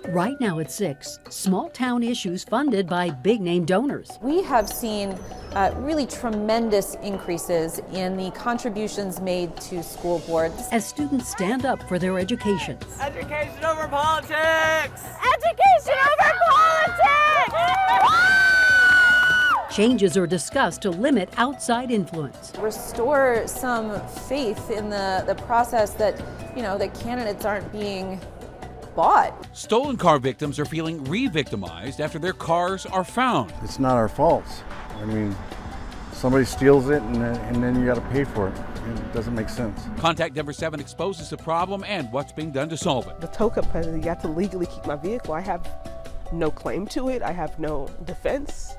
Right now at 6, small town issues funded by big name donors. We have seen really tremendous increases in the contributions made to school boards. As students stand up for their education. Education over politics! Education over politics! Changes are discussed to limit outside influence. Restore some faith in the process that, that candidates aren't being bought. Stolen car victims are feeling re-victimized after their cars are found. It's not our fault. I mean, somebody steals it and then you got to pay for it. It doesn't make sense. Contact Denver 7 exposes the problem and what's being done to solve it. The tow company, you have to legally keep my vehicle. I have no claim to it. I have no defense.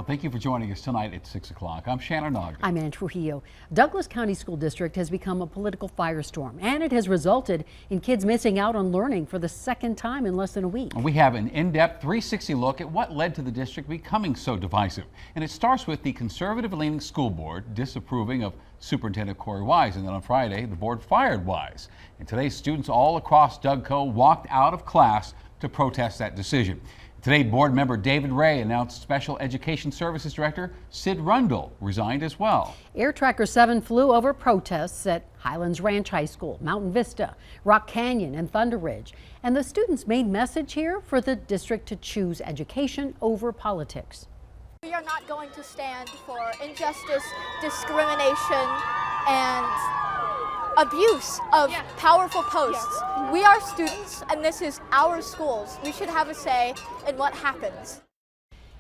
Thank you for joining us tonight at 6 o'clock. I'm Shannon Ogden. I'm Ann Trujillo. Douglas County School District has become a political firestorm, and it has resulted in kids missing out on learning for the second time in less than a week. We have an in-depth 360 look at what led to the district becoming so divisive. And it starts with the conservative-leaning school board disapproving of Superintendent Corey Wise. And then on Friday, the board fired Wise. And today, students all across Dougco walked out of class to protest that decision. Today, board member David Ray announced Special Education Services Director Sid Rundle resigned as well. Air Tracker 7 flew over protests at Highlands Ranch High School, Mountain Vista, Rock Canyon, and Thunder Ridge. And the students' main message here for the district to choose education over politics. We are not going to stand for injustice, discrimination, and abuse of powerful posts. We are students, and this is our schools. We should have a say in what happens.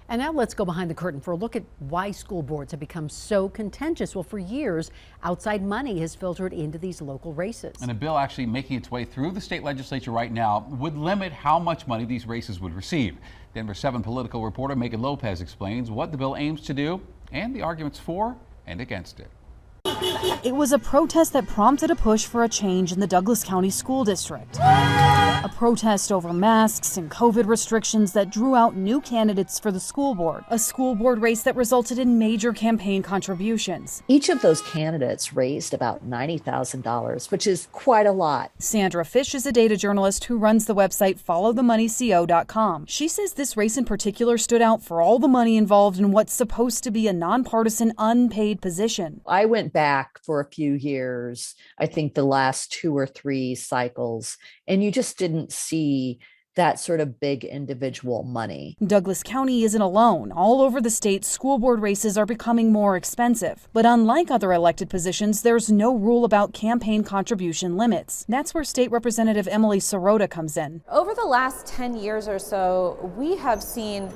And now let's go behind the curtain for a look at why school boards have become so contentious. Well, for years, outside money has filtered into these local races. And a bill actually making its way through the state legislature right now would limit how much money these races would receive. Denver 7 political reporter Megan Lopez explains what the bill aims to do and the arguments for and against it. It was a protest that prompted a push for a change in the Douglas County School District. A protest over masks and COVID restrictions that drew out new candidates for the school board. A school board race that resulted in major campaign contributions. Each of those candidates raised about $90,000, which is quite a lot. Sandra Fish is a data journalist who runs the website followthemoneyco.com. She says this race in particular stood out for all the money involved in what's supposed to be a nonpartisan, unpaid position. I went back for a few years, I think the last 2 or 3 cycles, and you just didn't see that sort of big individual money. Douglas County isn't alone. All over the state, school board races are becoming more expensive. But unlike other elected positions, there's no rule about campaign contribution limits. That's where State Representative Emily Sirota comes in. Over the last 10 years or so, we have seen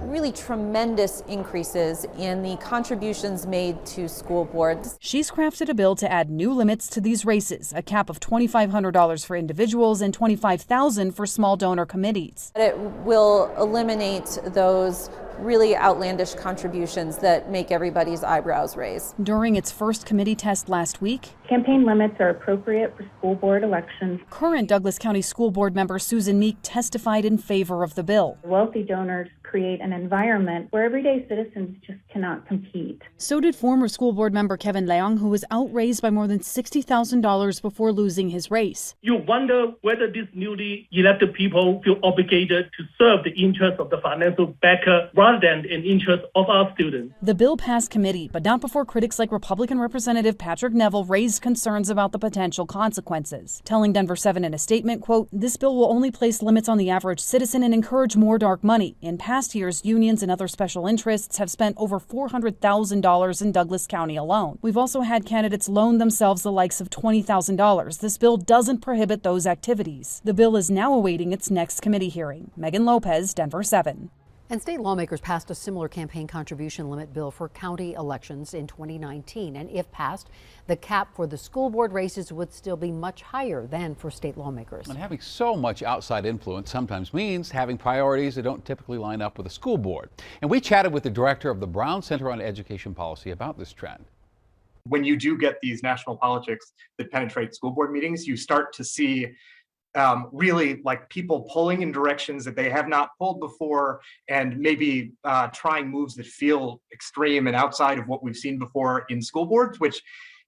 really tremendous increases in the contributions made to school boards. She's crafted a bill to add new limits to these races, a cap of $2,500 for individuals and $25,000 for small donor committees. It will eliminate those really outlandish contributions that make everybody's eyebrows raise. During its first committee test last week, campaign limits are appropriate for school board elections. Current Douglas County School Board member Susan Meek testified in favor of the bill. Wealthy donors create an environment where everyday citizens just cannot compete. So did former school board member Kevin Leong, who was outraised by more than $60,000 before losing his race. You wonder whether these newly elected people feel obligated to serve the interests of the financial backer rather than in interest of our students. The bill passed committee, but not before critics like Republican Representative Patrick Neville raised concerns about the potential consequences, telling Denver 7 in a statement, quote, "This bill will only place limits on the average citizen and encourage more dark money. In past years, unions and other special interests have spent over $400,000 in Douglas County alone. We've also had candidates loan themselves the likes of $20,000. This bill doesn't prohibit those activities." The bill is now awaiting its next committee hearing. Megan Lopez, Denver 7. And state lawmakers passed a similar campaign contribution limit bill for county elections in 2019. And if passed, the cap for the school board races would still be much higher than for state lawmakers. And having so much outside influence sometimes means having priorities that don't typically line up with a school board. And we chatted with the director of the Brown Center on Education Policy about this trend. When you do get these national politics that penetrate school board meetings, you start to see really like people pulling in directions that they have not pulled before, and maybe trying moves that feel extreme and outside of what we've seen before in school boards, which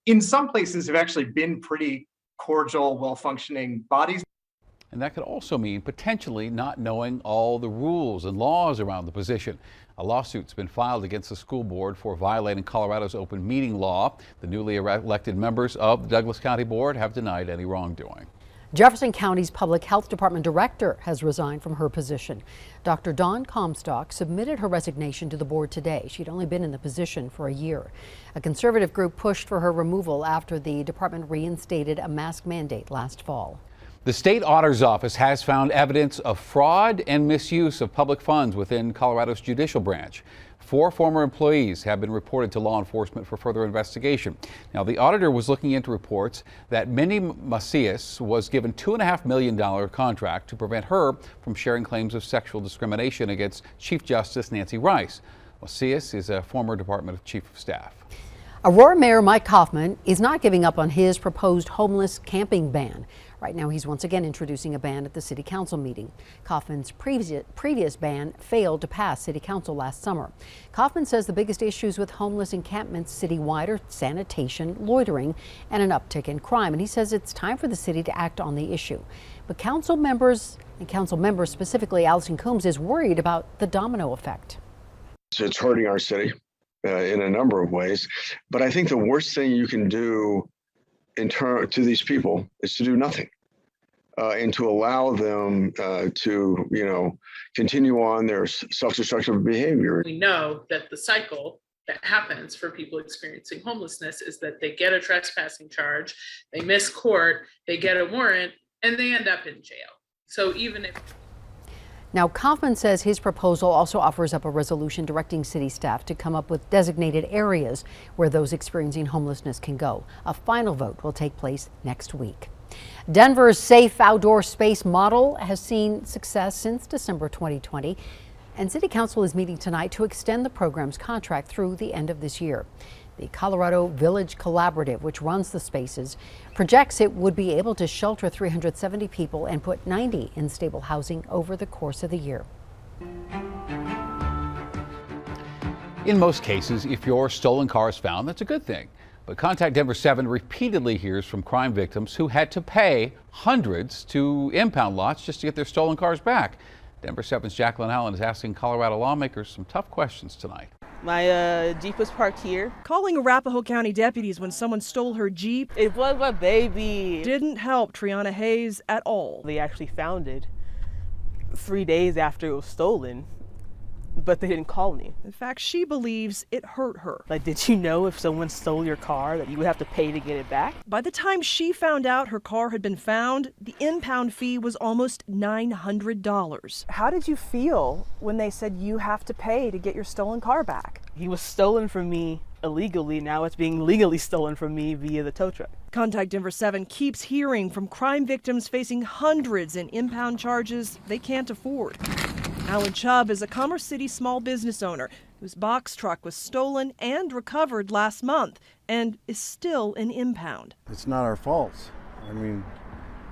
in some places have actually been pretty cordial, well-functioning bodies. And that could also mean potentially not knowing all the rules and laws around the position. A lawsuit's been filed against the school board for violating Colorado's open meeting law. The newly elected members of the Douglas County Board have denied any wrongdoing. Jefferson County's Public Health Department director has resigned from her position. Dr. Dawn Comstock submitted her resignation to the board today. She'd only been in the position for a year. A conservative group pushed for her removal after the department reinstated a mask mandate last fall. The state auditor's office has found evidence of fraud and misuse of public funds within Colorado's judicial branch. 4 former employees have been reported to law enforcement for further investigation. Now, the auditor was looking into reports that Minnie Macias was given $2.5 million contract to prevent her from sharing claims of sexual discrimination against Chief Justice Nancy Rice. Macias is a former Department Chief of Staff. Aurora Mayor Mike Kaufman is not giving up on his proposed homeless camping ban. Right now, he's once again introducing a ban at the city council meeting. Kaufman's previous ban failed to pass city council last summer. Kaufman says the biggest issues with homeless encampments citywide are sanitation, loitering, and an uptick in crime. And he says it's time for the city to act on the issue. But council members, specifically Allison Coombs, is worried about the domino effect. So it's hurting our city in a number of ways. But I think the worst thing you can do to these people is to do nothing and to allow them to, continue on their self-destructive behavior. We know that the cycle that happens for people experiencing homelessness is that they get a trespassing charge, they miss court, they get a warrant, and they end up in jail. So even if Now, Kaufman says his proposal also offers up a resolution directing city staff to come up with designated areas where those experiencing homelessness can go. A final vote will take place next week. Denver's safe outdoor space model has seen success since December 2020, and City Council is meeting tonight to extend the program's contract through the end of this year. The Colorado Village Collaborative, which runs the spaces, projects it would be able to shelter 370 people and put 90 in stable housing over the course of the year. In most cases, if your stolen car is found, that's a good thing. But Contact Denver 7 repeatedly hears from crime victims who had to pay hundreds to impound lots just to get their stolen cars back. Denver 7's Jacqueline Allen is asking Colorado lawmakers some tough questions tonight. My Jeep was parked here. Calling Arapahoe County deputies when someone stole her Jeep. It was my baby. Didn't help Triana Hayes at all. They actually found it 3 days after it was stolen, but they didn't call me. In fact, she believes it hurt her. Like, did you know if someone stole your car that you would have to pay to get it back? By the time she found out her car had been found, the impound fee was almost $900. How did you feel when they said you have to pay to get your stolen car back? He was stolen from me illegally. Now it's being legally stolen from me via the tow truck. Contact Denver 7 keeps hearing from crime victims facing hundreds in impound charges they can't afford. Alan Chubb is a Commerce City small business owner whose box truck was stolen and recovered last month and is still in impound. It's not our fault. I mean,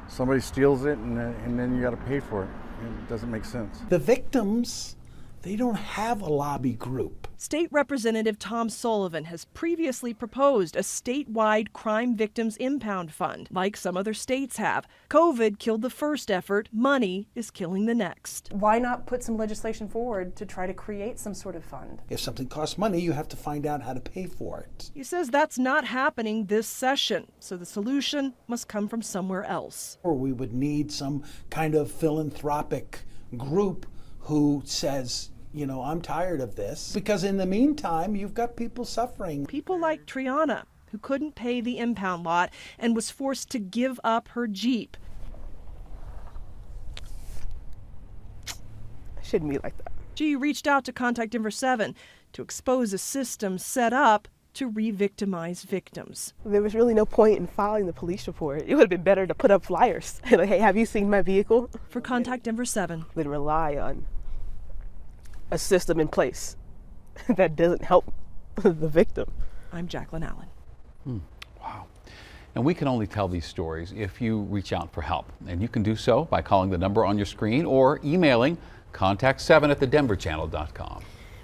somebody steals it and then you got to pay for it. It doesn't make sense. The victims, they don't have a lobby group. State Representative Tom Sullivan has previously proposed a statewide crime victims impound fund, like some other states have. COVID killed the first effort. Money is killing the next. Why not put some legislation forward to try to create some sort of fund? If something costs money, you have to find out how to pay for it. He says that's not happening this session, so the solution must come from somewhere else. Or we would need some kind of philanthropic group who says, I'm tired of this. Because in the meantime, you've got people suffering. People like Triana, who couldn't pay the impound lot and was forced to give up her Jeep. Shouldn't be like that. She reached out to Contact Denver 7 to expose a system set up to re-victimize victims. There was really no point in filing the police report. It would have been better to put up flyers. Like, hey, have you seen my vehicle? For Contact Denver 7. They'd rely on a system in place that doesn't help the victim. I'm Jacqueline Allen. Wow. And we can only tell these stories if you reach out for help. And you can do so by calling the number on your screen or emailing contact7@thedenverchannel.com.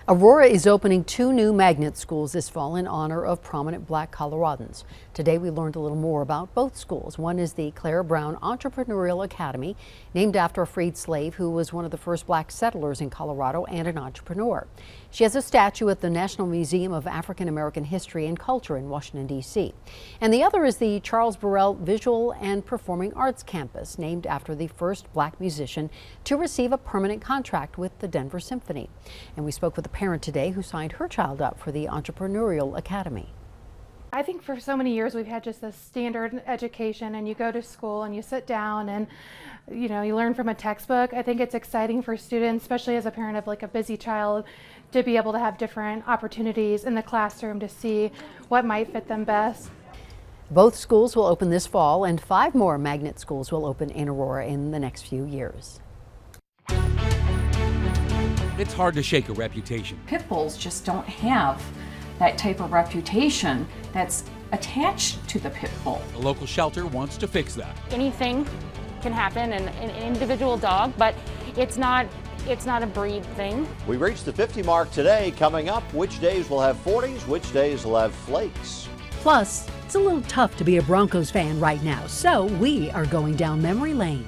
Aurora is opening 2 new magnet schools this fall in honor of prominent Black Coloradans. Today we learned a little more about both schools. One is the Clara Brown Entrepreneurial Academy, named after a freed slave who was one of the first Black settlers in Colorado and an entrepreneur. She has a statue at the National Museum of African American History and Culture in Washington, D.C. And the other is the Charles Burrell Visual and Performing Arts Campus, named after the first Black musician to receive a permanent contract with the Denver Symphony. And we spoke with a parent today who signed her child up for the Entrepreneurial Academy. I think for so many years we've had just this standard education, and you go to school and you sit down and you learn from a textbook. I think it's exciting for students, especially as a parent of like a busy child, to be able to have different opportunities in the classroom to see what might fit them best. Both schools will open this fall, and 5 more magnet schools will open in Aurora in the next few years. It's hard to shake a reputation. Pit bulls just don't have that type of reputation that's attached to the pit bull. A local shelter wants to fix that. Anything can happen in an individual dog, but it's not a breed thing. We reached the 50 mark today. Coming up, which days will have 40s, which days will have flakes. Plus, it's a little tough to be a Broncos fan right now, so we are going down memory lane.